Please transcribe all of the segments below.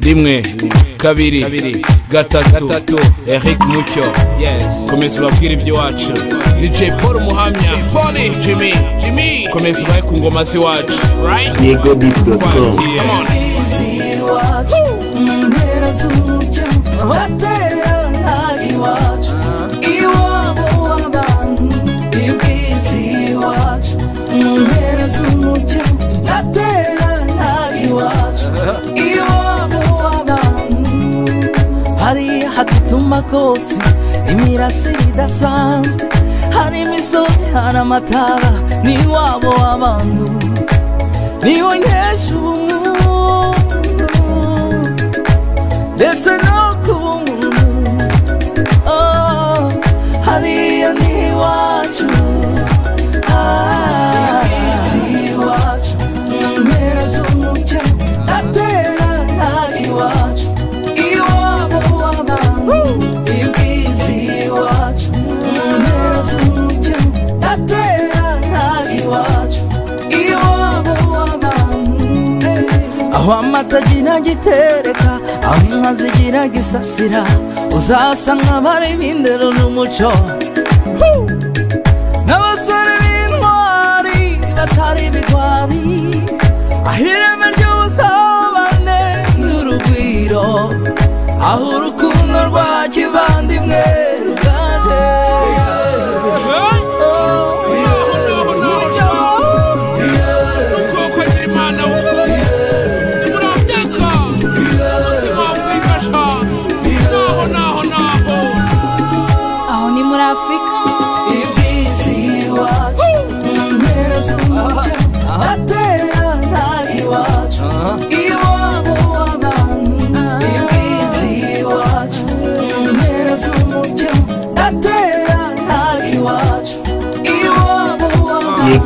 rimwe kabiri gatatu Eric Mucyo komeza babwira iby'iwacu DJ Paul Muhamya Jimmy komeza ubaye ku ngoma z'iwacu YegoDeep.com hari hatutuma kotsi imirasire idasanzwe hari imisozi hari amatara ni wabo abantu niwo nkesha ubuntu ndetse no kuba umuntu hariya ni iwacu iwacu mu mpera z'umucyo atera iwacu iwabo w'abantu ibwizi iwacu mu mpera z'umucyo atera iwacu iwabo w'abantu aho amata agira gitereka aho inka zigira gisasira uzasanga bari b'indero n'umuco n'abasore b'intwari batari ibigwari aho ireme ry'ubusabane n'urugwiro aho urukundo rwa kivandimwe ruganje aho ni muri Afrika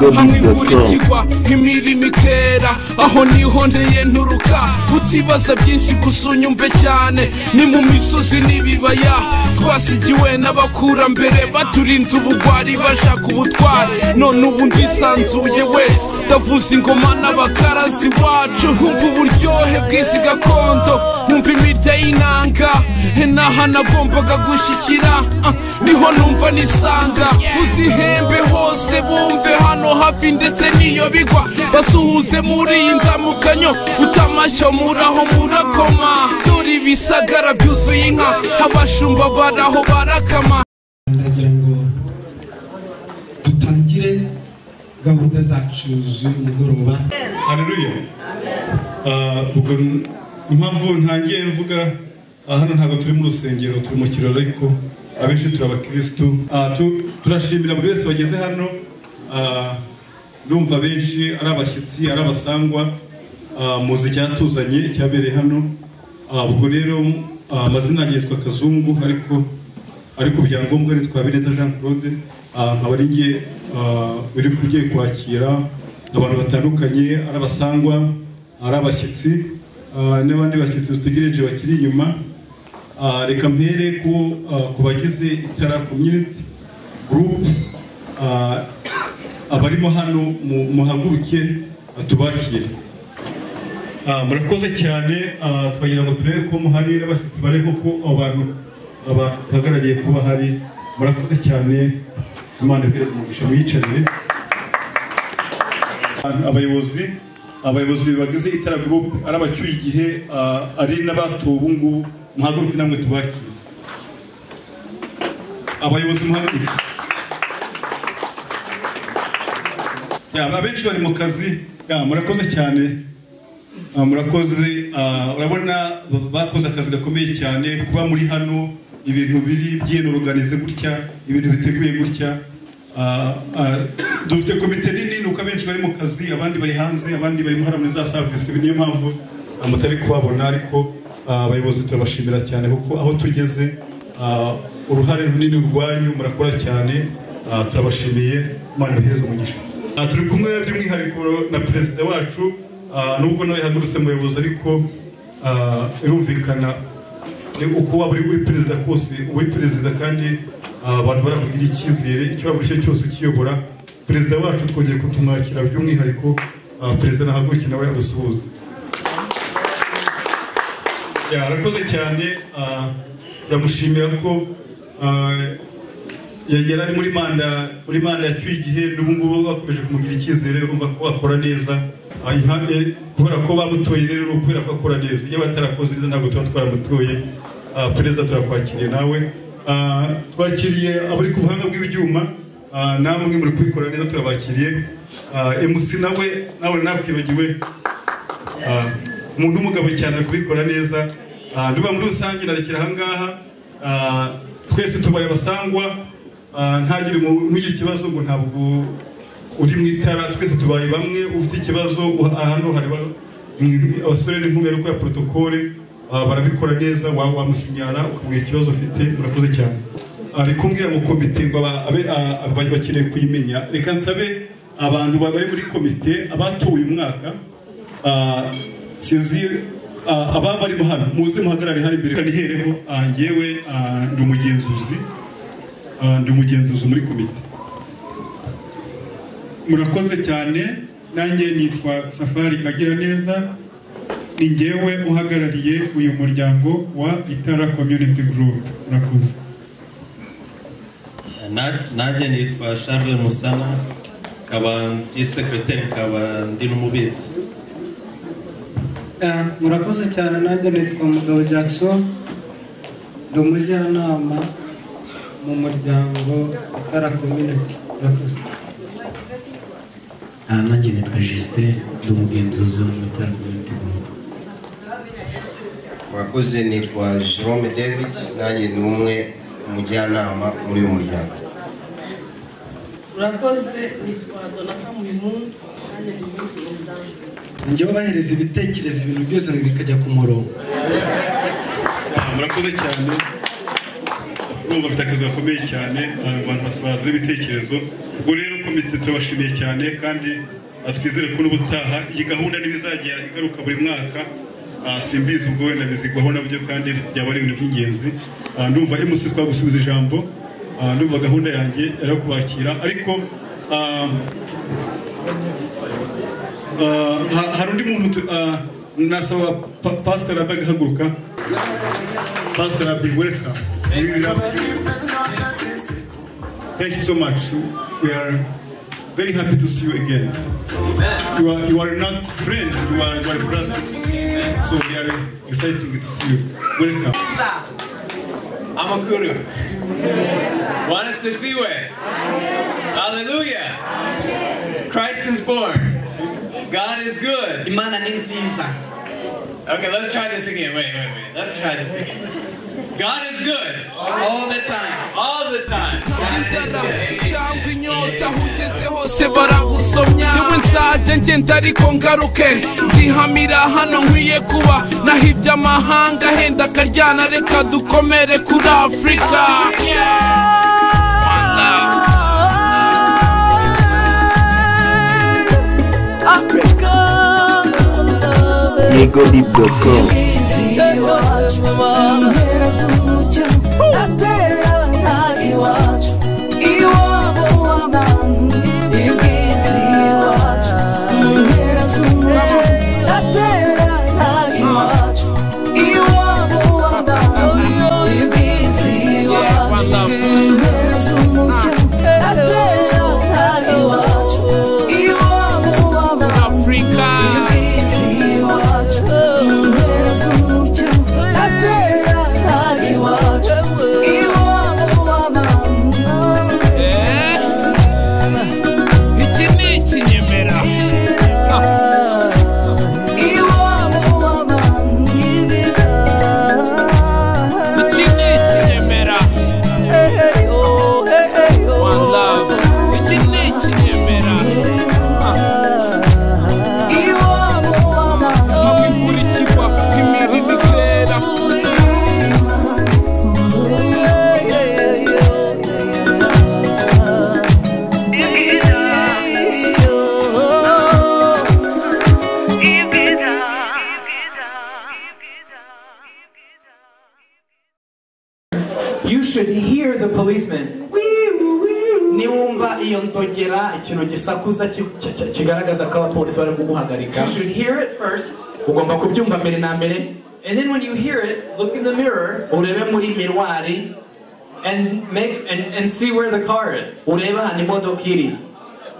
YegoDeep.com imirimo ikera aho nihondeye nturuka utibaza byinshi gusa unyumve cyane ni mu misozi n'ibibaya twasigiwe n'abakurambere baturinze ubugwari bashaka ubutwari none ubu ndisanzuye wese ndavuza ingoma n'abakarazi wacu nkumva uburyohe bw'isi gakondo nkumva imirya y'inanga n'aha nagombaga gushyikira niho numva nisanga uzihembe hose bumve hano hafi ndetse niyo bigwa basuhuze muri iyi ndamukanyo utamashyo muraho murakoma dore ibisagara byuzuye inka abashumba baraho barakama ndagira ngo dutangire gahunda zacu z'uyu mugoroba. Haleluya. Ubwo impamvu ntangiye mvuga hano ntabwo turi mu rusengero turi mu kirori ariko abenshi turi abakristo turashimira buri wese wageze hano ndumva benshi ari abashyitsi ari abasangwa muzi cyatuzanye cyabereye hano ubwo rero amazina yitwa Kazungu ariko byangombwa ni Twabineza Jean Claude nkaba ari ngiye uri kugiye kwakira abantu batandukanye ari abasangwa ari abashyitsi n'abandi bashyitsi dutegereje bakiri inyuma reka mpere ku bagize Itara Community Group abarimo hano muhaguruke tubakire. Murakoze cyane twagira ngo turebe ko muhari n'abashyitsi bareko ko abantu bahagarariye kuba hari murakoze cyane Imana ibwiriza umugisha muyicarire. Abayobozi bagize Itara Group ari abacyuye igihe ari n'abatowe ubu ngubu muhaguruke namwe tubakire. Abayobozi muhaguruke. Abenshi bari mu kazi murakoze cyane murakoze urabona bakoze akazi gakomeye cyane kuba muri hano ibintu biri byenorganize gutya ibintu biteguye gutya dufite komite nini nuko abenshi bari mu kazi abandi bari hanze abandi bari muri za service niyo mpamvu mutari kubabona ariko abayobozi turabashimira cyane kuko aho tugeze uruhare runini rwanyu murakora cyane turabashimiye Imana ibaheze umugisha. Turi kumwe by'umwihariko na perezida wacu nubwo nawe yahagurutse mu bayobozi ariko irumvikana uko waba uri perezida kose uri perezida kandi abantu barakugira icyizere icyo waba uri cyose kiyobora perezida wacu twongeye kutumwakira by'umwihariko perezida nahaguruke nawe adusuhuze. arakoze cyane turamushimira ko yari ari muri manda yacyuye igihe n'ubu ngubu bakomeje kumugira icyizere bumva ko akora neza kubera ko bamutoye rero no kubera ko akora neza iyo batarakoze neza ntabwo tuba twaramutoye perezida turakwakiriye nawe twakiriye abari ku buhanga bw'ibyuma namwe muri kubikora neza turabakiriye MC nawe nakwibagiwe umuntu w'umugabo cyane ari kubikora neza nduba muri rusange narekera ahangaha twese tubaye abasangwa ntagire ikibazo ngo ntabwo uri mu itara twese tubaye bamwe ufite ikibazo hano hari abasore n'inkumi bari gukora protokole barabikora neza wamusinyara ukamubwira ikibazo ufite murakoze cyane ari kumbwira ngo komite ngo bakeneye kuyimenya reka nsabe abantu bari muri komite abatuye umwaka sinzi ababarimo hano muze muhagarare hano imbere kanihereho ngewe ndi umugenzuzi muri komite murakoze cyane nanjye nitwa Safari Kagira neza ni ngewe uhagarariye uyu muryango wa Itara Community Group murakoze nanjye nitwa Charles Musana kaba ndi secretary kaba ndi n'umubitsi murakoze cyane nanjye nitwa Mugabo Jackson ndi umujyanama mu muryango Itara Community murakoze nanjye nitwa Justin ndi umugenzuzi mu Itara Community Group murakoze nitwa Jerome David nanjye ni umwe umujyanama muri uyu muryango murakoze nitwa Donata Muhimundu nanjye ndi umuyobozi w'umuryango njyewe bahereza ibitekerezo ibintu byose bikajya ku murongo murakoze cyane urumva afite akazi gakomeye cyane abantu batubaza n'ibitekerezo ubwo rero komite turabashimiye cyane kandi twizere ko n'ubutaha iyi gahunda n'ibizajya igaruka buri mwaka simbizi ubwo wenda bizigwaho nabyo kandi byaba ari ibintu by'ingenzi ndumva MC twagusubiza ijambo ndumva gahunda yanjye ari kubakira ariko hari undi muntu nasaba Pastor Abag haguruka Pastor Abag welcome. Thank you so much. We are very happy to see you again. You are not friend, you are brother. So we are excited to see you. Welcome. Amakuru. Bwana sifiwe. Hallelujah. Christ is born. God is good. Imana ni nziza. Okay, let's try this again. Wait. Let's try this again. God is good. All the time. All the time. cyangwa inyota hugeze hose baragusomya yewe nzajya ngenda ariko ngaruke nzihamira hano nkwiye kuba naho iby'amahanga henda akaryana reka dukomere kuri Afurika YegoDeep.com You should hear the policeman. Niwumva iyo nzogera ikintu gisakuza kigaragaza ko abapolisi bari kuguhagarika. You should hear it first. Ugomba kubyumva mbere na mbere. And then when you hear it, look in the mirror. urebe muri mirwari And see where the car is. urebe ahantu imodoka iri.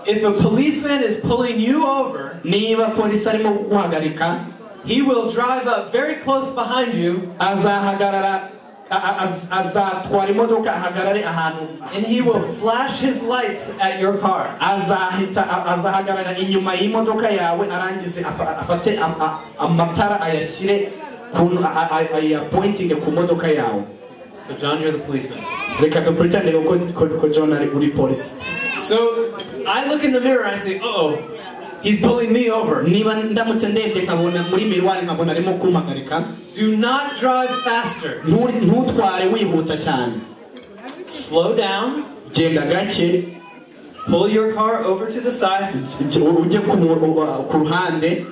If a policeman is pulling you over, niba polisi arimo kuguhagarika, he will drive up very close behind you. azahagarara azatwara imodoka ahagarare ahantu, and he will flash his lights at your car. azahagarara inyuma y'imodoka yawe arangize afate amatara ayashyire ayapointinge ku modoka yawe. So John, you're the policeman. Reka dupretende ko John ari uri polisi. So I look in the mirror and I say, uh-oh, he's pulling me over. Niba ndamutse ndebye nkabona muri mirwari nkabona arimo kumpagarika. Do not drive faster. Ntutware wihuta cyane. Slow down. Genda gake. Pull your car over to the side. Ujye ku ruhande.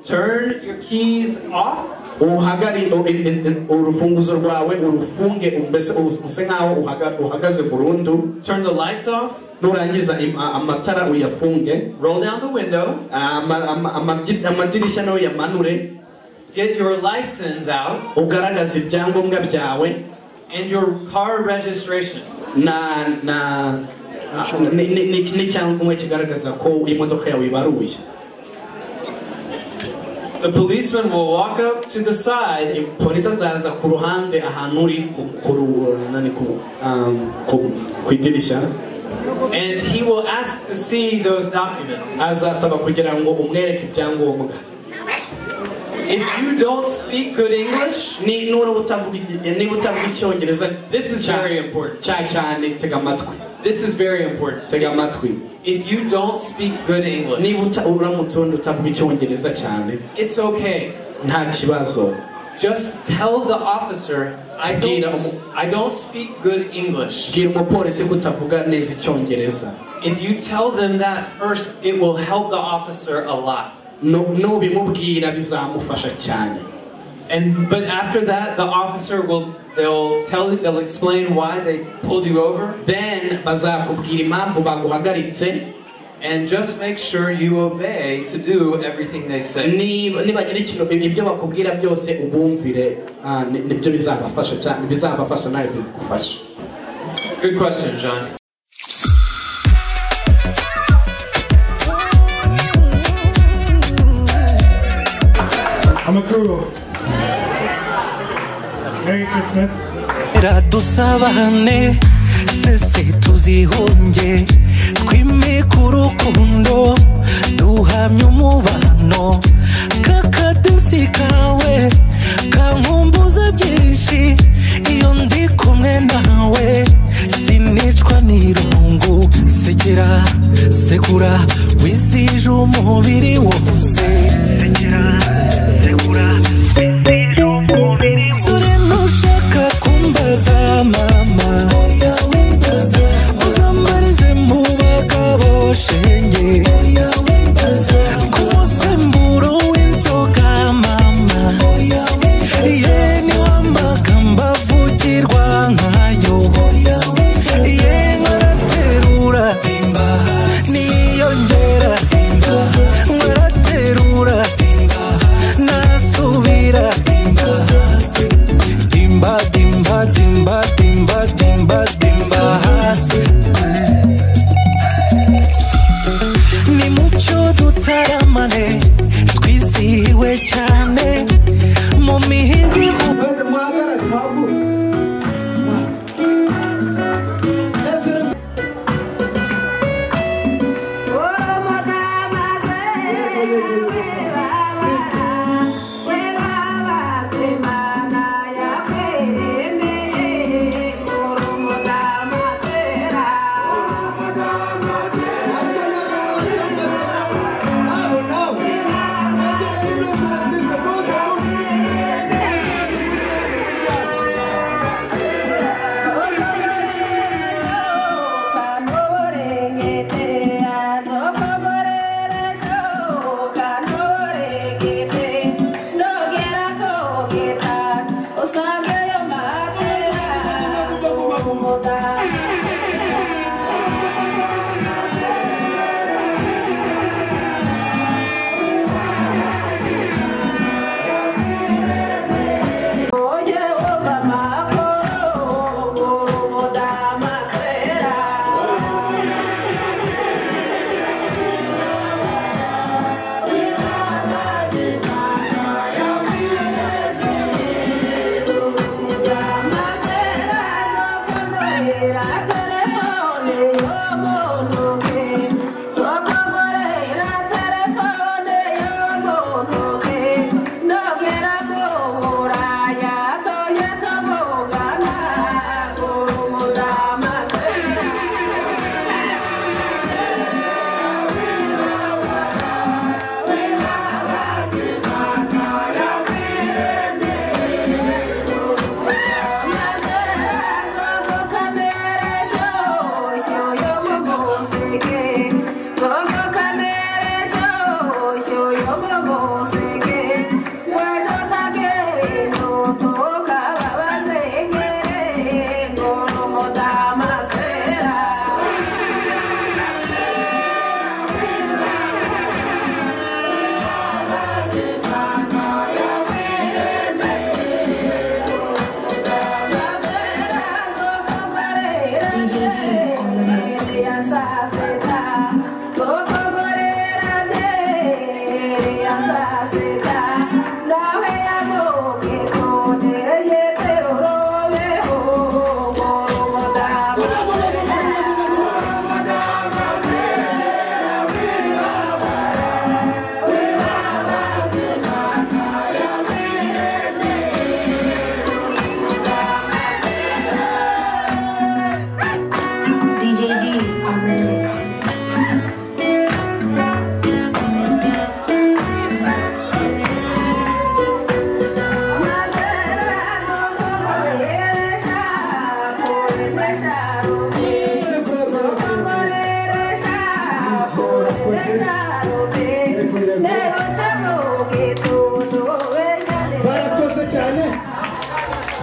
Turn your keys off. Uhagari urufunguzo rwawe urufunge mbese use nkaho uhagaze burundu. Turn the lights off. Nurangiza amatara uyafunge. Roll down the window. Amadirisha nayo yamanure. Get your license out. Ugaragaza ibyangombwa byawe. And your car registration. N'icyangombwa kigaragaza ko imodoka yawe ibaruye. The policeman will walk up to the side. Polisi azaza ku ruhande ahantu uri ku idirisha. And he will ask to see those documents. Azasaba kugira ngo umwereke ibyangombwa. If you don't speak good English, this is very important. This is very important. If you don't speak good English, it's okay. Just tell the officer, I don't speak good English. If you tell them that first, it will help the officer a lot. But after that, the officer they'll explain why they pulled you over. Then and just make sure you obey to do everything they say. Good question, John. Amakuru. Merry Christmas. Dusabane sese tuzihonge twimike urukundo duhamye umubano kakadesi kawe kankumbuza byinshi iyo ndi kumwe nawe sinicwa n'irungu sekera sekura wisije umubiri wose sekera sekura wisije umubiri wose nushaka kumbaza mama oya wimbaza uzambarize mu bagabo shenge oya wimbaza kusemburo w'inzoga mama oya wimbaza ye ni wambagamba vugirwa nkayo oya wimbaza ye nkaraterura imba niyongera imba nkaraterura imba nasubira imba dimba dimba dimba dimba dimba dimba hasi ni mucyo dutaramane twizihiwe cyane mu mihigo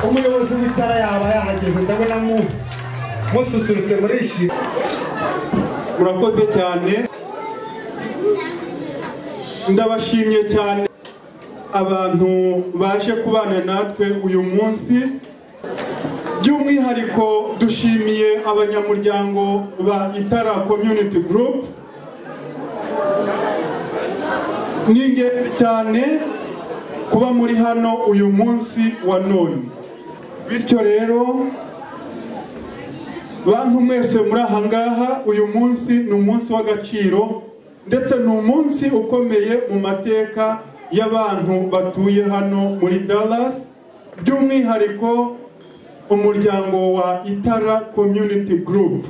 umuyobozi w'itara yaba yahageze ndabona mususurutse murishimye. murakoze cyane, ndabashimye cyane abantu baje kubana natwe uyu munsi. By'umwihariko dushimiye abanyamuryango ba Itara Community Group. Ni ingenzi cyane kuba muri hano uyu munsi wa none. Bityo rero bantu mwese muri aha ngaha, uyu munsi ni umunsi w'agaciro ndetse ni umunsi ukomeye mu mateka y'abantu batuye hano muri Dallas, by'umwihariko umuryango wa Itara Community Group.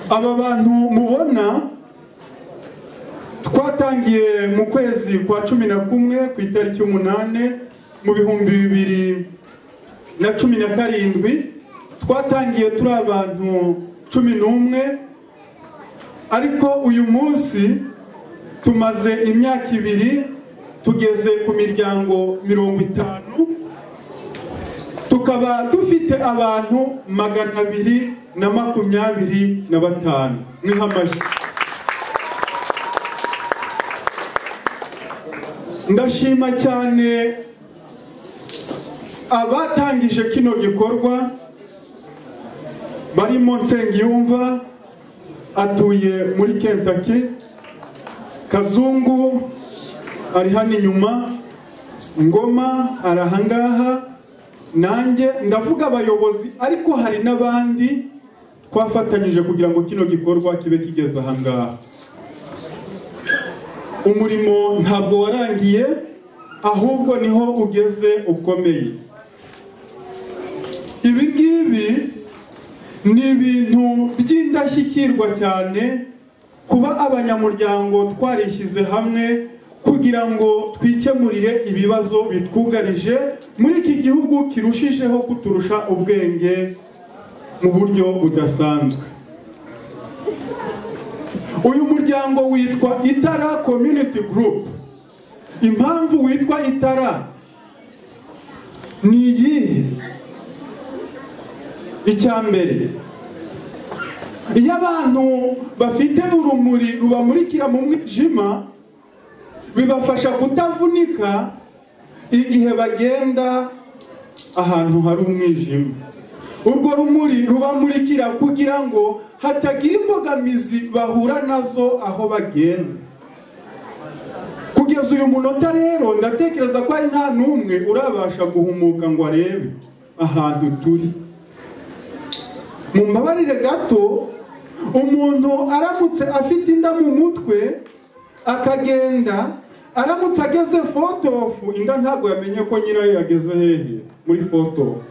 Aba bantu mubona twatangiye mu kwezi kwa 11 ku itariki 8 mu 2017. Twatangiye turi abantu 11, ariko uyu munsi tumaze imyaka 2 tugeze ku miryango 50, tukaba dufite abantu 225. Mwihamaje. Ndashima cyane abatangije kino gikorwa, barimo Nsengiyumva atuye muri Kentucky, Kazungu ari hano inyuma, Ngoma ari ahangaha, nanjye ndavuga abayobozi, ariko hari n'abandi twafatanyije kugira ngo kino gikorwa kibe kigeze ahangaha. Umurimo ntabwo warangiye, ahubwo niho ugeze ukomeye. Ibi ngibi ni ibintu by'indashyikirwa cyane kuba abanyamuryango twarishyize hamwe kugira ngo twikemurire ibibazo bitwugarije muri iki gihugu kirushijeho kuturusha ubwenge mu buryo budasanzwe. Uyu muryango witwa Itara Community Group. Impamvu witwa Itara ni iyihe? Icyambere, iyo abantu bafite urumuri rubamurikira mu mwijima, bibafasha kutavunika igihe bagenda ahantu hari umwijima. Urwo rumuri rubamurikira kugira ngo hatagira imbogamizi bahura nazo aho bagenda. Kugeza uyu munota rero ndatekereza ko ari nta n'umwe urabasha guhumuka ngo arebe ahantu turi. Mumbabarire gato, umuntu aramutse afite inda mu mutwe akagenda, aramutse ageze Fotofu, inda ntabwo yamenye ko nyirayo yageze hehe muri Fotofu.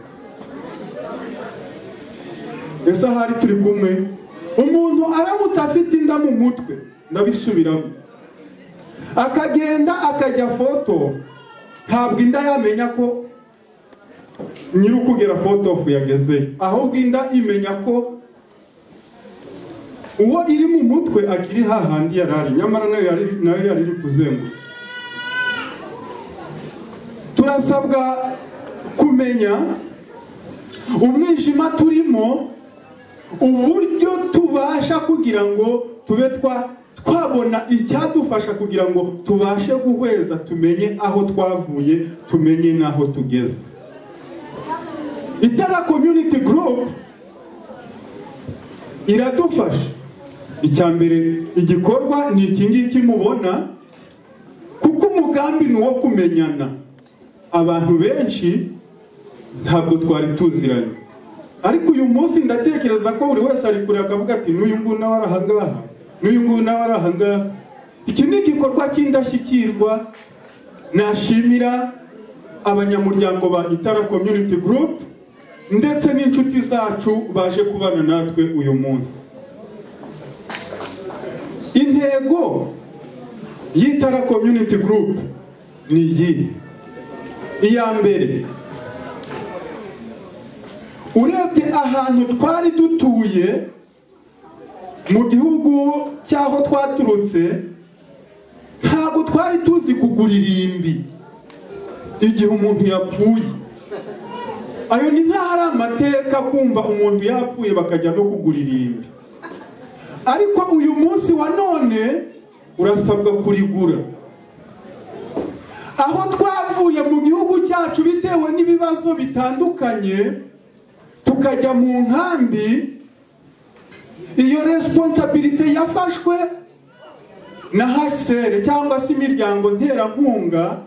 Ese ahari turi kumwe? Umuntu aramutse afite inda mu mutwe, ndabisubiramo, akagenda akajya Fotofu, ntabwo inda yamenya ko nyiri ukugera Fotofu yageze, ahubwo inda imenya ko uwo iri mu mutwe akiri hahandi yarari, nyamara nayo yari iri kuzenguruka. Turasabwa kumenya umwijima turimo, uburyo tubasha kugira ngo tube twabona icyadufasha kugira ngo tubashe guhweza, tumenye aho twavuye, tumenye n'aho tugeze. Itara Community Group iradufasha. Icyambere, igikorwa ni iki ngiki mubona, kuko umugambi ni uwo kumenyana. Abantu benshi ntabwo twari tuziranye, ariko uyu munsi ndatekereza ko buri wese ari kure akavuga ati n'uyu nguyu nawe ari ahangaha, n'uyu nguyu nawe ari ahangaha. Iki ni igikorwa cy'indashyikirwa. Nashimira abanyamuryango ba Itara Community Group ndetse n'inshuti zacu baje kubana natwe uyu munsi. Intego y'Itara Community Group ni iyi. Iya mbere, urebye ahantu twari dutuye mu gihugu cyaho twaturutse, ntabwo twari tuzi kugura irimbi igihe umuntu yapfuye. ayo ni nk'aho ari amateka kumva umuntu yapfuye bakajya no kugura irimbi, ariko uyu munsi wa none urasabwa kurigura. Aho twavuye mu gihugu cyacu bitewe n'ibibazo bitandukanye tukajya mu nkambi, iyo responsibility yafashwe na HCR cyangwa se imiryango nterankunga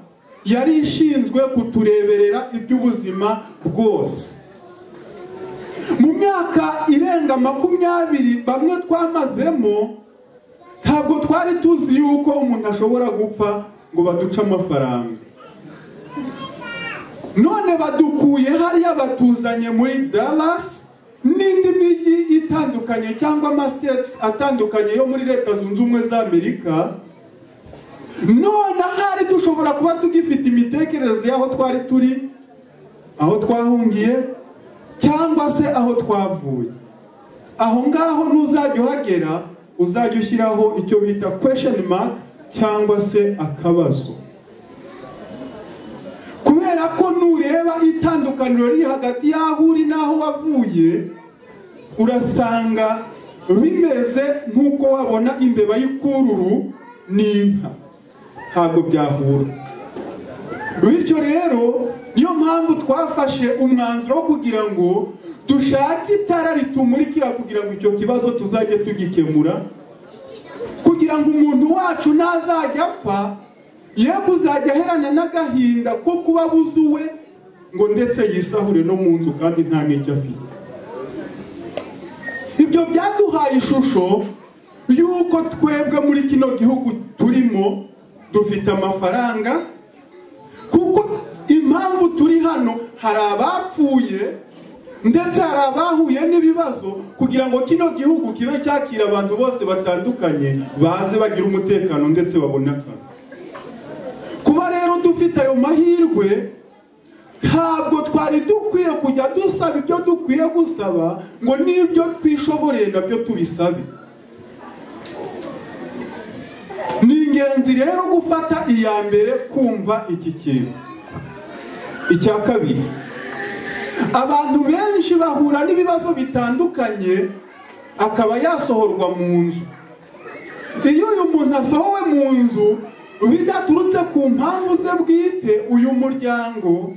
yari ishinzwe kutureberera iby'ubuzima bwose. Mu myaka irenga 20 bamwe twamazemo, ntabwo twari tuzi yuko umuntu ashobora gupfa ngo baduce amafaranga. None badukuye hariya batuzanye muri Dallas n'indi mijyi itandukanye cyangwa amastates atandukanye yo muri Leta Zunze Ubumwe za Amerika. None hari dushobora kuba tugifite imitekerereze y'aho twari turi, aho twahungiye cyangwa se aho twavuye. Aho ngaho ntuzajya uhagera, uzajya ushyiraho icyo bita question mark cyangwa se akabazo, kubera ko nureba itandukaniro riri hagati y'aho uri n'aho wavuye, urasanga bimeze nk'uko wabona imbeba y'ikururu n'inka, ntabwo byahura. Bityo rero niyo mpamvu twafashe umwanzuro wo kugira ngo dushake itara ritumurikira kugira ngo icyo kibazo tuzajye tugikemura, kugira ngo umuntu wacu nazajya apfa ye kuzajya aherana n'agahinda ko kuba buzuwe ngo ndetse yisahure no mu nzu kandi nta n'icyo afite. Ibyo byaduhaye ishusho y'uko twebwe muri kino gihugu turimo dufite amafaranga, kuko impamvu turi hano hari abapfuye ndetse hari abahuye n'ibibazo kugira ngo kino gihugu kibe cyakira abantu bose batandukanye baze bagira umutekano ndetse babone akazi. Kuba rero dufite ayo mahirwe, ntabwo twari dukwiye kujya dusaba ibyo dukwiye gusaba ngo n'ibyo twishoboreye nabyo tubisabe. Ni ingenzi rero gufata iya mbere kumva iki kintu. Icya kabiri, abantu benshi bahura n'ibibazo bitandukanye akaba yasohorwa mu nzu. Iyo uyu muntu asohowe mu nzu bidaturutse ku mpamvu ze bwite, uyu muryango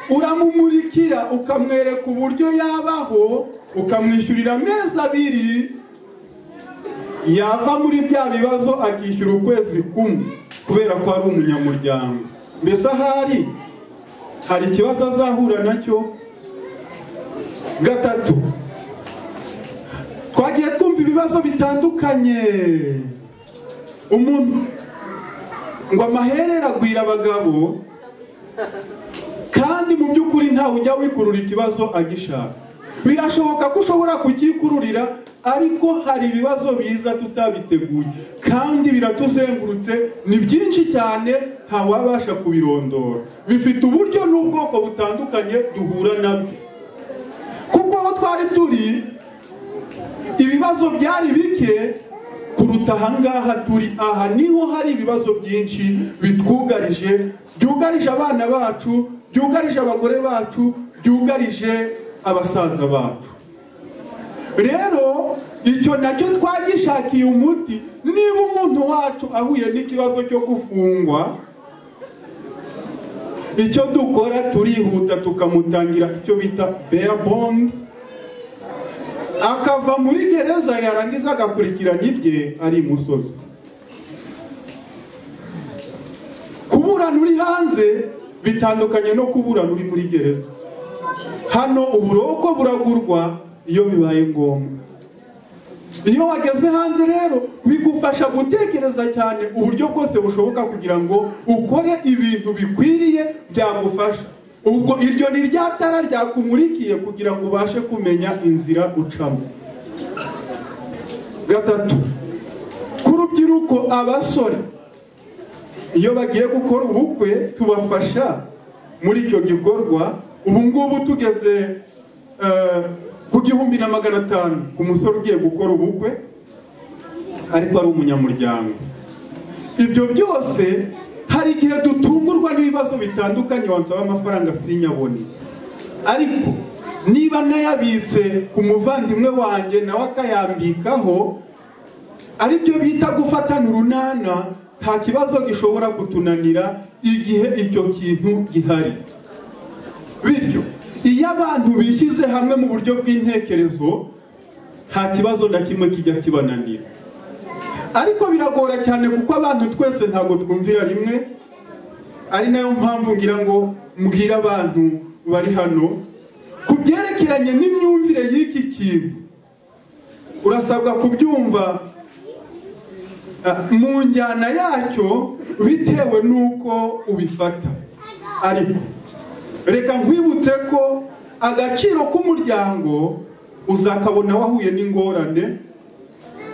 uramumurikira ukamwereka uburyo yabaho, ukamwishyurira amezi 2, yava muri bya bibazo akishyura ukwezi kumwe kubera ko ari umunyamuryango. Mbese ahari hari ikibazo azahura nacyo. Gatatu, twagiye twumva ibibazo bitandukanye, umuntu ngo amaherere agwira abagabo kandi mu by'ukuri ntawe ujya wikurura ikibazo agishaka. Birashoboka ko ushobora kukikururira, ariko hari ibibazo biza tutabiteguye kandi biratuzengurutse, ni byinshi cyane ntawabasha kubirondora. Bifite uburyo n'ubwoko butandukanye duhura nabyo, kuko aho twari turi ibibazo byari bike kuruta ahangaha turi. Aha niho hari ibibazo byinshi bitwugarije, byugarije abana bacu, byugarije abagore bacu, byugarije abasaza bacu. Rero icyo nacyo twagishakiye umuti. Niba umuntu wacu ahuye n'ikibazo cyo gufungwa, icyo dukora turihuta tukamutangira icyo bita bail bond, akava muri gereza, yarangiza agakurikirana ibye ari imusozi. Kuburana uri hanze bitandukanye no kuburana uri muri gereza. Hano uburoko buragurwa iyo bibaye ngombwa. Iyo wageze hanze rero bigufasha gutekereza cyane uburyo bwose bushoboka kugira ngo ukore ibintu bikwiriye byagufasha. Ubwo iryo ni rya tara ryakumurikiye kugira ngo ubashe kumenya inzira ucamo. Gatatu, ku rubyiruko, abasore iyo bagiye gukora ubukwe tubafasha muri icyo gikorwa. Ubu ngubu tugeze ku 1,500 ku musore ugiye gukora ubukwe ariko ari umunyamuryango. Ibyo byose hari igihe dutungurwa n'ibibazo bitandukanye, wansaba amafaranga sinyabone. ariko niba nayabitse ku muvandimwe wanjye nawe akayambikaho, aribyo bita gufatana urunana, nta kibazo gishobora kutunanira igihe icyo kintu gihari. Bityo iyo abantu bishyize hamwe mu buryo bw'intekerezo, nta kibazo na kimwe kijya kibananira. Ariko biragora cyane kuko abantu twese ntabwo twumvira rimwe, ari nayo mpamvu ngira ngo mbwira abantu bari hano ku byerekeranye n'imyumvire y'iki kintu. Urasabwa kubyumva mu njyana yacyo bitewe n'uko ubifata. Ariko reka nkwibutse ko agaciro k'umuryango uzakabona wahuye n'ingorane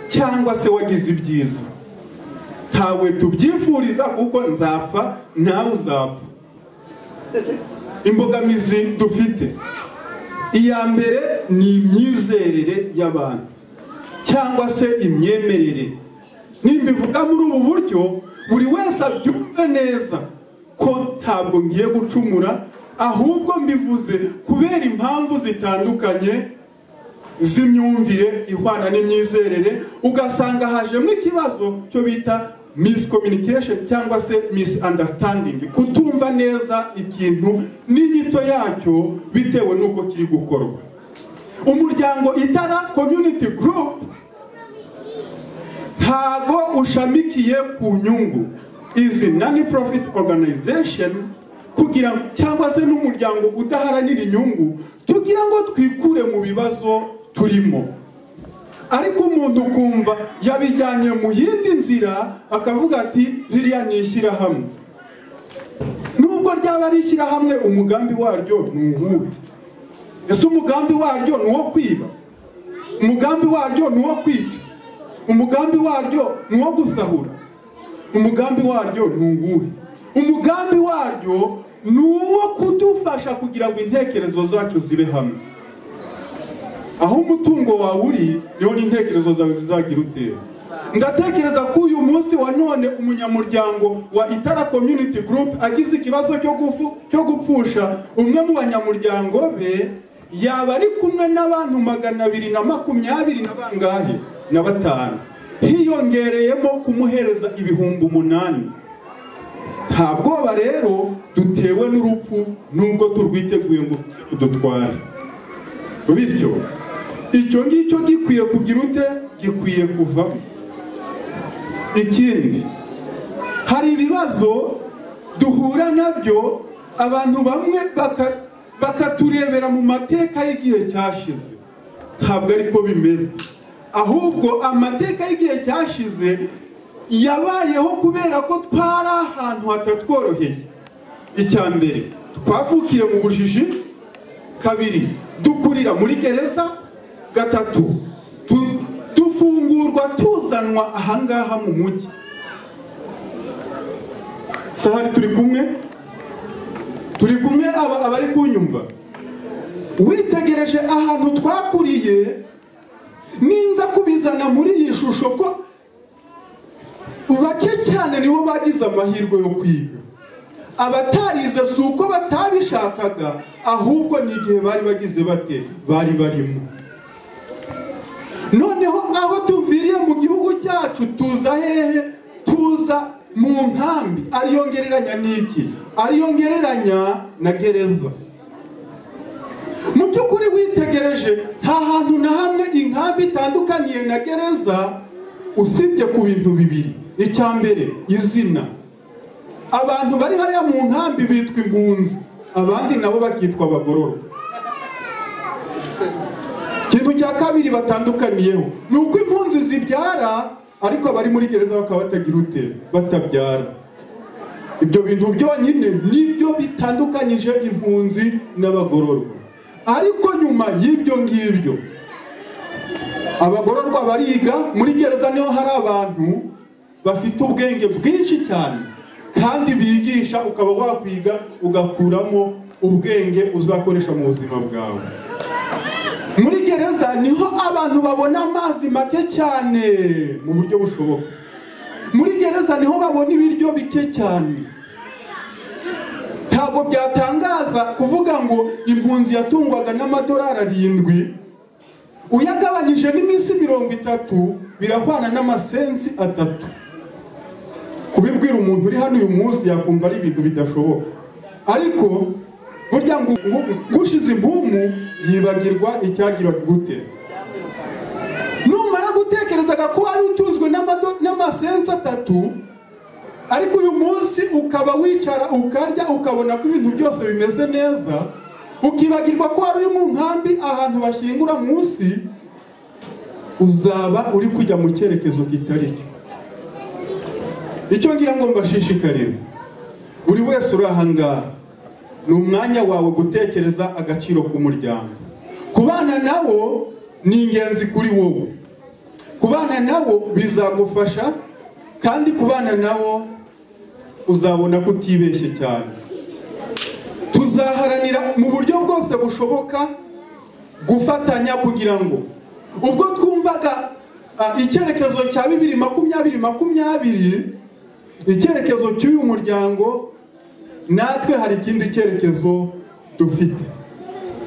cyangwa se wagize ibyiza. Ntawe tubyifuriza kuko nzapfa nawe uzapfa. Imbogamizi dufite, iya mbere ni imyizerere y'abantu cyangwa se imyemerere. Nimbivuga muri ubu buryo, buri wese abyumve neza ko ntabwo ngiye gucumura, ahubwo mbivuze kubera impamvu zitandukanye z'imyumvire ihwana n'imyizerere. Ugasanga hajemo ikibazo cyo bita miscommunication cyangwa se misunderstanding, kutumva neza ikintu n'inyito yacyo bitewe n'uko kiri gukorwa. Umuryango Itara Community Group ntago ushamikiye ku nyungu, izi non-profit organization, kugira cyangwa se n'umuryango udaharanira inyungu, tugira ngo twikure mu bibazo turimo. Ariko umuntu kumva yabijyanye mu yindi nzira, akavuga ati ririya ni ishyirahamwe. Nubwo ryaba ari ishyirahamwe, umugambi waryo ni uwuhe? Ese umugambi waryo ni uwo kwiba? Umugambi waryo ni uwo kwica? Umugambi waryo ni uwo gusahura? Umugambi waryo ni uwuhe? Umugambi waryo ni uwo kudufasha kugira ngo intekerezo zacu zibe hamwe. Aho umutungo wawe uri, niho n'intekerezo zawe zizagira utera. Ndatekereza ko uyu munsi wa none umunyamuryango wa Itara Community Group agize ikibazo cyo gupfusha umwe mu banyamuryango be, yaba ari kumwe n'abantu 220 na bangahe na batanu, hiyongereyemo kumuhereza 8,000. Nta bwoba rero dutewe n'urupfu nubwo turwiteguye ngo dutware. Bityo icyo ngicyo gikwiye kugira ute, gikwiye kuvamo. Ikindi, hari ibibazo duhura nabyo, abantu bamwe bakaturebera mu mateka y'igihe cyashize. Ntabwo ariko bimeze, ahubwo amateka y'igihe cyashize yabayeho kubera ko twari ahantu hatatworoheye. Icya mbere, twavukiye mu bujiji. Kabiri, dukurira muri gereza. Gatatu, dufungurwa tuzanwa ahangaha mu mujyi. Sahari turi kumwe abari kunyumva. Witegereje ahantu twakuriye, ninza kubizana muri iyi shusho ko bake cyane nibo bagize amahirwe yo kwiga. Abatarize si uko batabishakaga, ahubwo ni igihe bari bagize bate, bari barimo. Noneho aho tuviriye mu gihugu cyacu, tuza hehe? Tuza mu nkambi. Ariyongereranya n'iki? Ariyongereranya na gereza. Mu by'ukuri witegereje, nta hantu na hamwe inkambi itandukaniye na gereza, usibye ku bintu bibiri. Icya mbere, izina. Abantu bari hariya mu nkambi bitwa impunzi, abandi nabo bakitwa abagororwa. Ikintu cya kabiri batandukaniyeho ni uko impunzi zibyara, ariko abari muri gereza bakaba batagira ute, batabyara. Ibyo bintu byonyine nibyo bitandukanyije impunzi n'abagororwa. Ariko nyuma y'ibyo ngibyo, abagororwa bariga. Muri gereza niho hari abantu bafite ubwenge bwinshi cyane, kandi bigisha, ukaba wakwiga ugakuramo ubwenge uzakoresha mu buzima bwawe. Muri gereza niho abantu babona amazi make cyane mu buryo bushoboka. Muri gereza niho babona ibiryo bike cyane. ntabwo byatangaza kuvuga ngo impunzi yatungwaga n'amadolari 7 uyagabanyije n'iminsi 30 birahwana n'amasensi 3. kubibwira umuntu uri hano uyu munsi yakumva ari ibintu bidashoboka, ariko burya ngo gushize impumu yibagirwa icyagira gute. Numara gutekerezaga ko ari utunzwe n'amasensi 3, ariko uyu munsi ukaba wicara ukarya ukabona ko ibintu byose bimeze neza, ukibagirwa ko ari mu nkambi ahantu bashyingura munsi, uzaba uri kujya mu cyerekezo kitari cyo. Icyo ngira ngo mbashishikarize buri wese uri ahangaha, ni umwanya wawe gutekereza agaciro k'umuryango. Kubana nawo ni ingenzi kuri wowe, kubana nawo bizagufasha, kandi kubana nawo uzabona ko utibeshye cyane. Tuzaharanira mu buryo bwose bushoboka gufatanya kugira ngo ubwo twumvaga icyerekezo cya 2020 icyerekezo cy'uyu muryango, natwe hari ikindi cyerekezo dufite.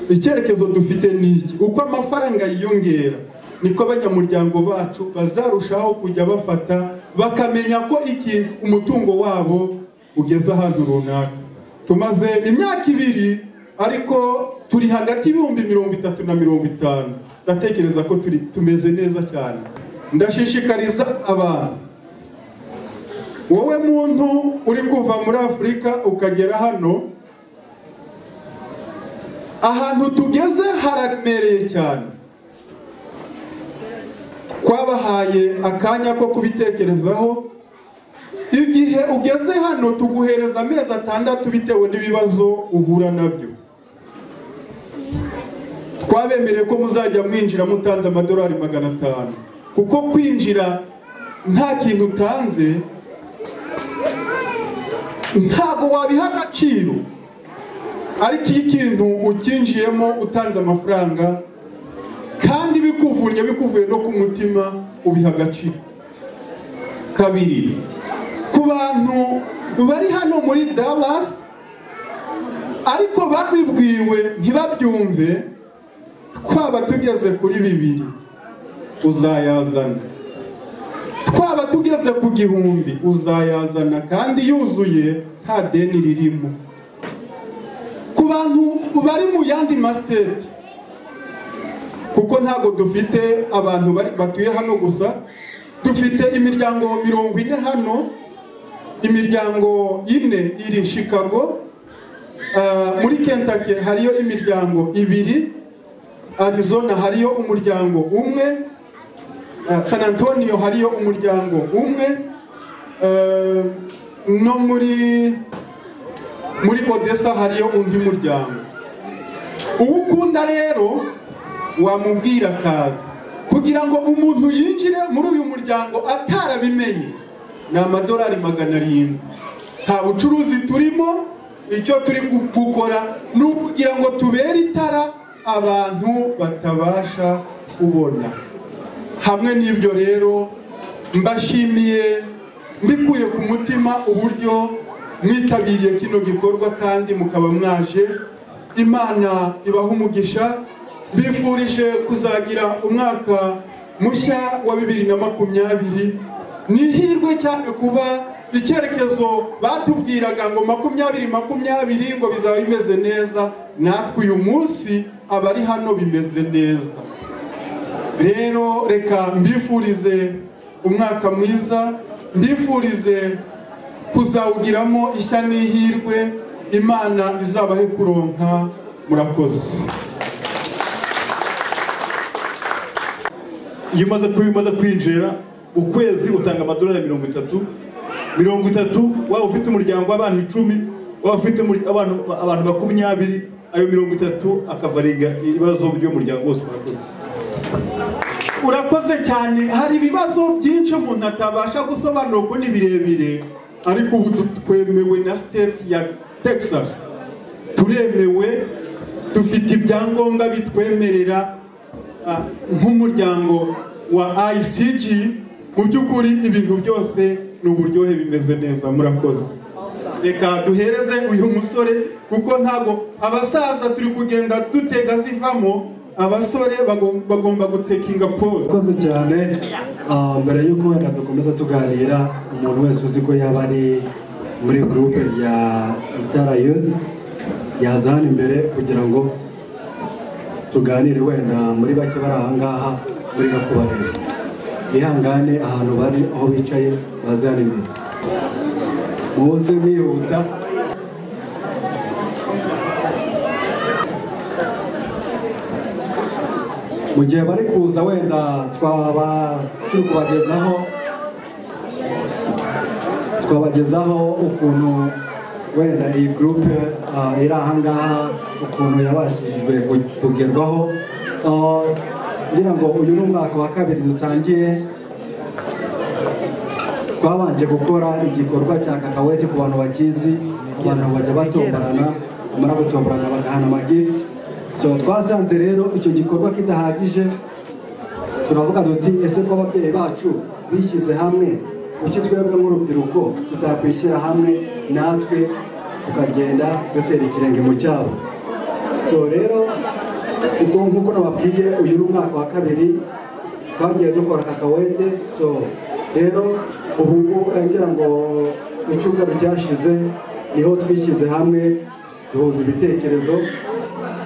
Icyerekezo dufite ni iki? Uko amafaranga yiyongera niko abanyamuryango bacu bazarushaho kujya bafata, bakamenya ko iki umutungo wabo ugeze ahantu runaka. Tumaze imyaka 2 ariko turi hagati y'ibihumbi 30 na 50. Ndatekereza ko tumeze neza cyane. Ndashishikariza abantu, wowe muntu uri kuva muri Afurika ukagera hano, ahantu tugeze haramereye cyane. Twabahaye akanya ko kubitekerezaho. Igihe ugeze hano tuguhereza amezi 6 bitewe n'ibibazo uhura nabyo. Twabemereye ko muzajya mwinjira mutanze amadolari 500, kuko kwinjira nta kintu utanze ntago wabiha agaciro, ariko ikintu ukinjiyemo utanze amafaranga kandi bikuvuye no ku mutima ubiha agaciro. Kabiri, ku bantu bari hano muri Dallas ariko babibwiwe ntibabyumve, twaba tugeze kuri 2 uzayazana, twaba tugeze ku 1000 uzayazana, kandi yuzuye nta deni ririmo. Ku bantu bari mu yandi mastate, kuko ntago dufite abantu batuye hano gusa, dufite imiryango 40 hano. Imiryango 4 iri Chicago, muri Kentucky hariyo imiryango 2, Arizona hariyo umuryango 1, San Antonio hariyo umuryango 1, no muri Odessa hariyo undi muryango. Ukunda rero wamubwira kaza, kugira ngo umuntu yinjire muri uyu muryango atarabimenye. Ni amadolari 700. Nta bucuruzi turimo, icyo turi gukora ni ukugira ngo tubere itara abantu batabasha kubona. Hamwe n'ibyo rero mbashimiye mbikuye ku mutima uburyo mwitabiriye kino gikorwa kandi mukaba mwaje. Imana ibaha umugisha, bifurije kuzagira umwaka mushya wa 2020. Nihirwe cyane kuba icyerekezo batubwiraga ngo 2020 ngo bizaba bimeze neza, natwe uyu munsi abari hano bimeze neza. Rero reka mbifurize umwaka mwiza, mbifurize kuzawugiramo ishya n'ihirwe, Imana izabahe kuronka. Murakoze. Iyo umaze kwinjira ukwezi utanga amadolari 30 waba ufite umuryango w'abantu 10, waba ufite abantu 20, ayo 30 akavaringa ibibazo by'umuryango wose. Urakoze cyane. Hari ibibazo byinshi umuntu atabasha gusobanura ko ni birebire, ariko ubu twemewe na state ya Texas, turemewe, dufite ibyangombwa bitwemerera nk'umuryango wa ICG. Mu by'ukuri ibintu byose ni uburyohe, bimeze neza. Murakoze. reka duhereze uyu musore kuko ntago abasaza turi kugenda dutega zivamo abasore bagomba gutekinga pose. Koze cyane mbere yuko wenda dukomeza tuganira umuntu wese uzi ko yaba ari muri groupe ya Itara Youth yazana imbere kugira ngo tuganire wenda muri bake bari aha ngaha muri no kubareba bihangane ahantu bari aho bicaye bazana imbere muze mwihuta. Mu gihe bari kuza wenda twaba turi kubagezaho ukuntu wenda iyi groupe iri aha ngaha ukuntu yabashijwe kugerwaho. Ngira ngo uyu ni umwaka wa kabiri dutangiye, twabanje gukora igikorwa cya kakawete ku bantu bakizi, abantu bajya batomborana, bamara gutomborana bagahana amagift. So twasanze rero icyo gikorwa kidahagije, turavuga duti ese ko ababyeyi bacu bishyize hamwe, uki twebwe nk'urubyiruko tutakwishyira hamwe natwe tukagenda dutera ikirenge mu cyabo. So rero nk'uko nababwiye uyu ni umwaka wa kabiri twagiye dukora kakawete. So rero ubu ngira ngo icyumweru cyashize niho twishyize hamwe duhuza ibitekerezo,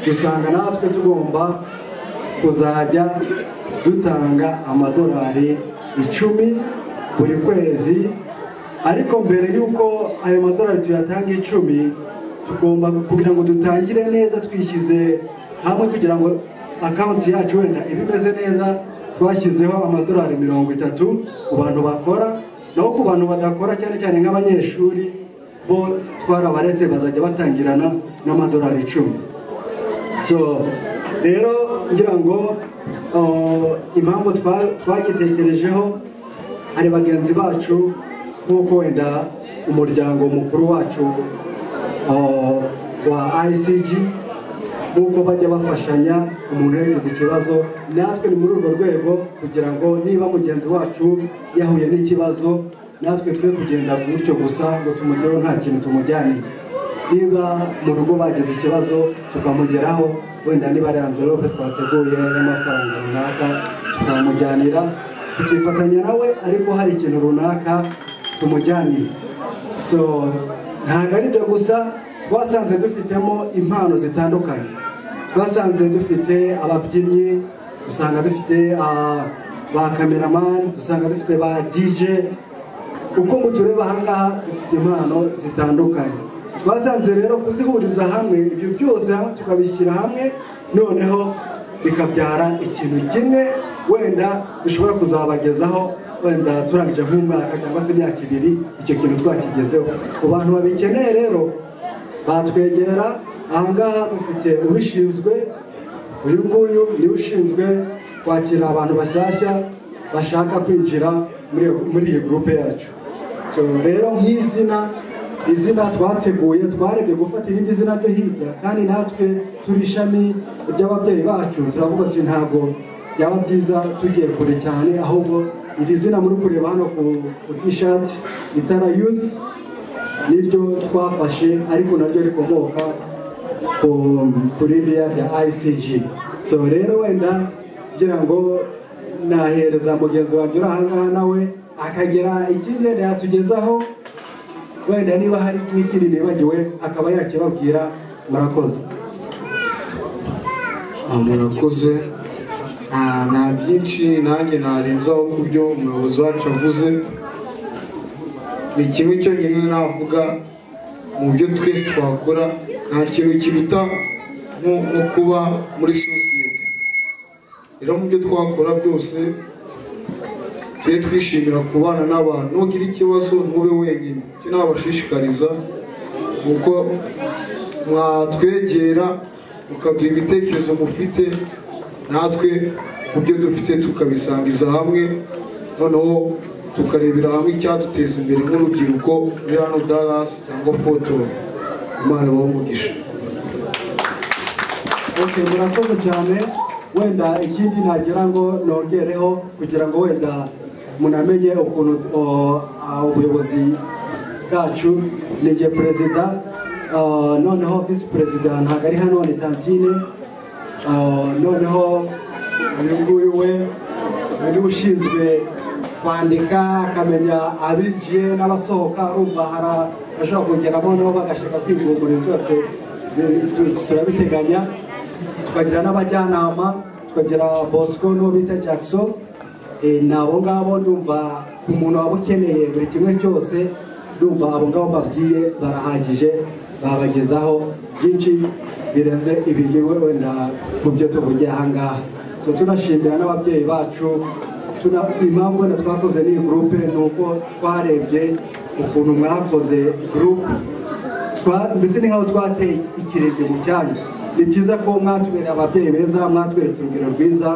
dusanga natwe tugomba kuzajya dutanga amadolari 10 buri kwezi. Ariko mbere yuko ayo madolari tuyatanga 10 tugomba kugira ngo dutangire neza twishyize hamwe kugira ngo account yacu wenda ibimeze neza, twashyizeho amadolari 30 ku bantu bakora, naho ku bantu badakora cyane cyane nk'abanyeshuri bo twarabaretse bazajya batangirana n'amadolari 10. So rero ngira ngo impamvu twagitekerejeho hari bagenzi bacu nk'uko wenda umuryango mukuru wacu wa ICG nk'uko bajya bafashanya umuntu yagize ikibazo, natwe ni muri urwo rwego kugira ngo niba mugenzi wacu yahuye n'ikibazo natwe twe kugenda gutyo gusa ngo tumugereho nta kintu tumujyaniye. Niba mu rugo bagize ikibazo tukamugeraho, wenda niba ari envelope twateguye y'amafaranga runaka tukamujyanira, tukifatanya nawe ariko hari ikintu runaka tumujyaniye. So ntabwo ari byo gusa, twasanze dufitemo impano zitandukanye. Twasanze dufite ababyinnyi, dusanga dufite ba cameraman, dusanga dufite ba DJ. Uko mutureba aha ngaha dufite impano zitandukanye. Twasanze rero kuzihuriza hamwe ibyo byose tukabishyira hamwe, noneho bikabyara ikintu kimwe wenda dushobora kuzabagezaho wenda turangije nk'umwaka cyangwa se imyaka 2 icyo kintu twakigezeho. Ku bantu babikeneye rero batwegera aha ngaha, dufite ubishinzwe, uyu nguyu niwe ushinzwe kwakira abantu bashyashya bashaka kwinjira muri iyi groupe yacu. So rero izina twateguye, twarebye gufata irindi zina ryo hirya, kandi natwe turi ishami ry'ababyeyi bacu turavuga ati ntabwo byaba byiza tugiye kure cyane, ahubwo iri zina muri kureba hano ku t-shirt Itara Youth niryo twafashe, ariko naryo rikomoka kuri iriya ya ICG. So rero wenda ngira ngo nahereza mugenzi wanjye uri aha ngaha nawe akagira ikindi yatugezaho, wenda niba hari n'ikindi nibagiwe akaba yakibabwira. Murakoze. Murakoze. Nta byinshi nanjye narenzaho ku byo umuyobozi wacu avuze. Ni kimwe cyonyine navuga mu byo twese twakora, nta kintu kiruta nko kuba muri sosiyete. Rero mu byo twakora byose tujye twishimira kubana n'abantu, nugira ikibazo ntube wenyine. Icyo nabashishikariza nuko mwatwegera mukaduha ibitekerezo mufite, natwe mu byo dufite tukabisangiza hamwe, noneho tukarebera hamwe icyaduteza imbere nk'urubyiruko muri hano Dallas cyangwa Foto. Imana bamugisha. Okay, murakoze cyane. Wenda ikindi nagira ngo nongereho kugira ngo wenda munamenye ukuntu ubuyobozi bwacu ni jye perezida noneho visi perezida ntabwo ari hano ni Tantine noneho uyu nguyu we ni ushinzwe kwandika akamenya abinjiye n'abasohoka urumva bashobora kongeramo nabo bagashaka kwivugurura byose turabiteganya tukagira n'abajyanama tukagira Bosco n'uwo bita Jackson nabo ngabo ndumva ku muntu waba ukeneye buri kimwe cyose ndumva abo ngabo babwiye barahagije babagezaho byinshi birenze ibiryo wenda mu byo tuvugiye aha ngaha tunashimira n'ababyeyi bacu impamvu wenda twakoze n'iyi gurupe ni uko twarebye ukuntu mwakoze gurupe mbese ni nk'aho twateye ikirenge mu cyanya ni byiza ko mwatubereye ababyeyi beza mwatweretse urugero rwiza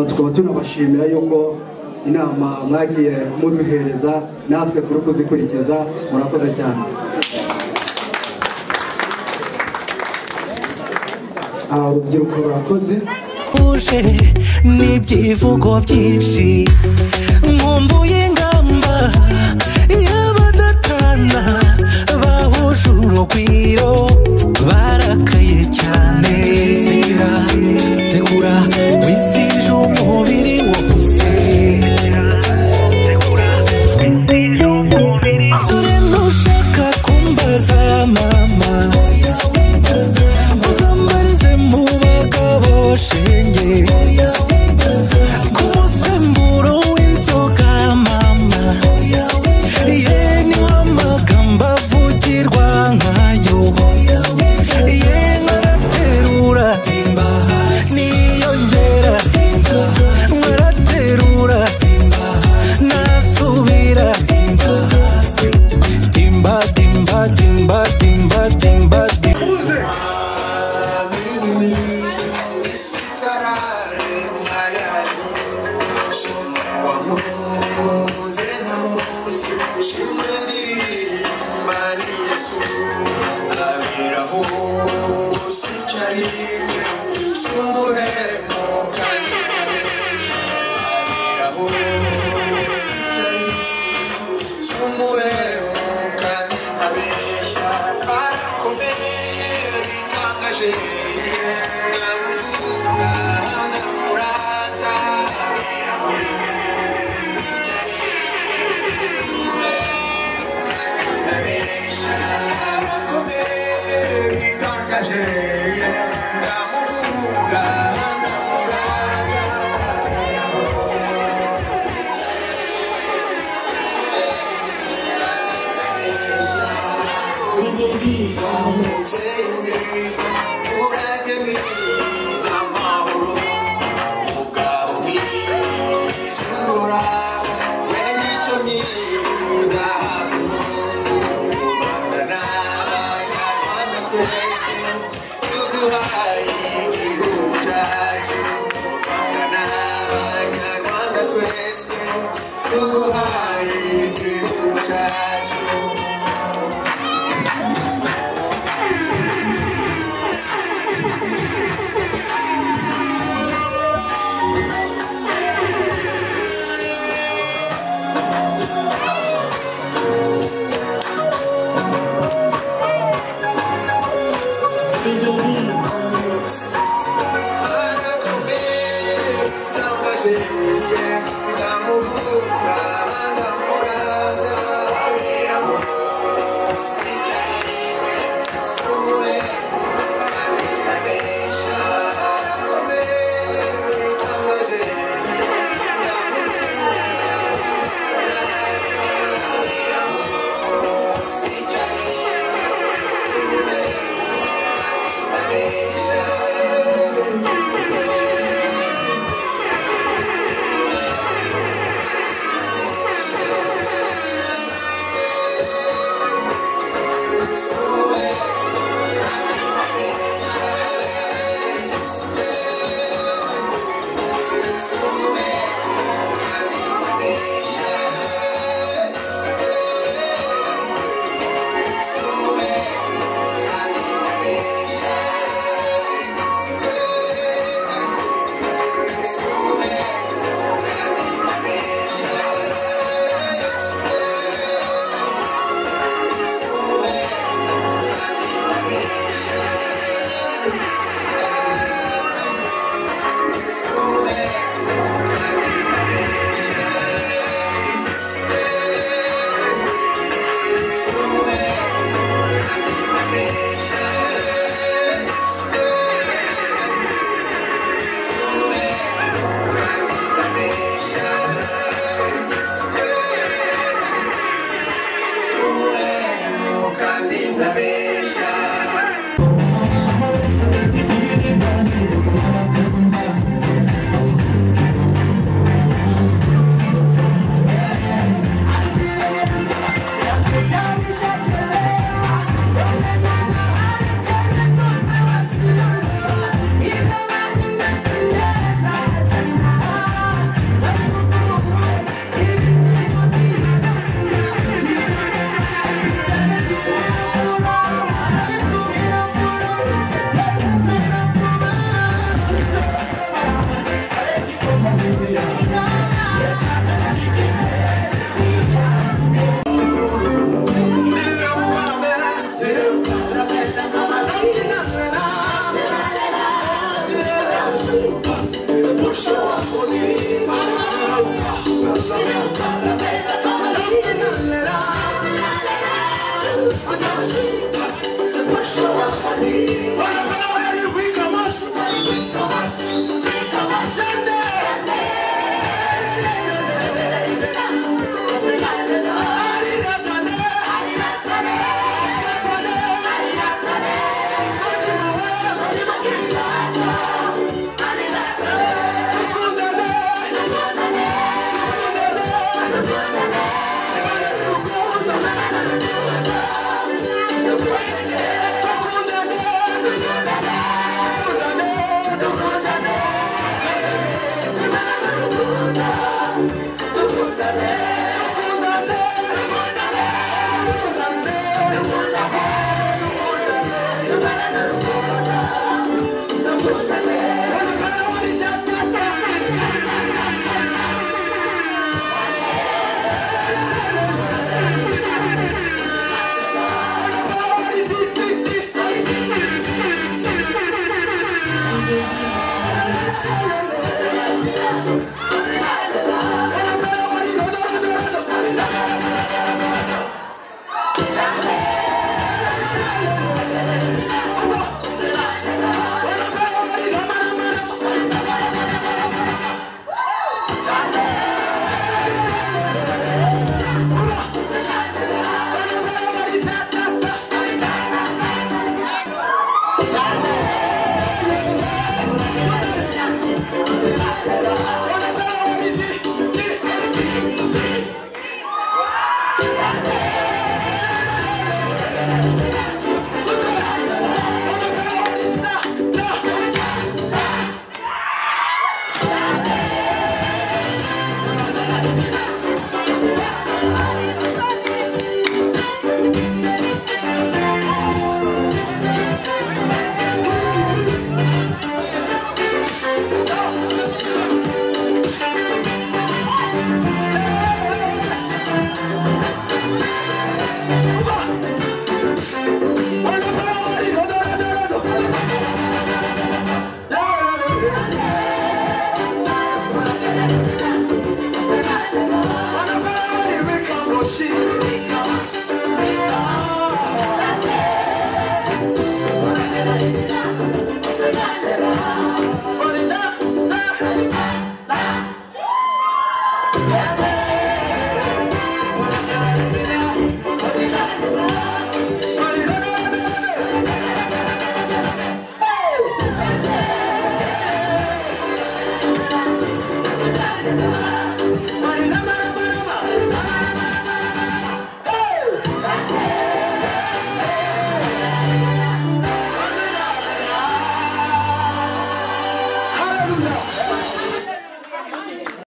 tukaba tunabashimira yuko inama mwagiye muduhereza natwe turi kuzikurikiza murakoze cyane urubyiruko rurakoze uje n'ibyivugo byinshi nkumbuye ingamba y'abadatana bahuje urugwiro barakaye cyane segura wisije umubiri wose dore ntushaka kumbaza mama uzambarize mu bagabo shenge ku musemburo w'inzoga mama ye niho amagambo avugirwa nkayo ye nkaraterura niyongera nkaraterura nasubira dimba dimba dimba dimba dimba Yeah.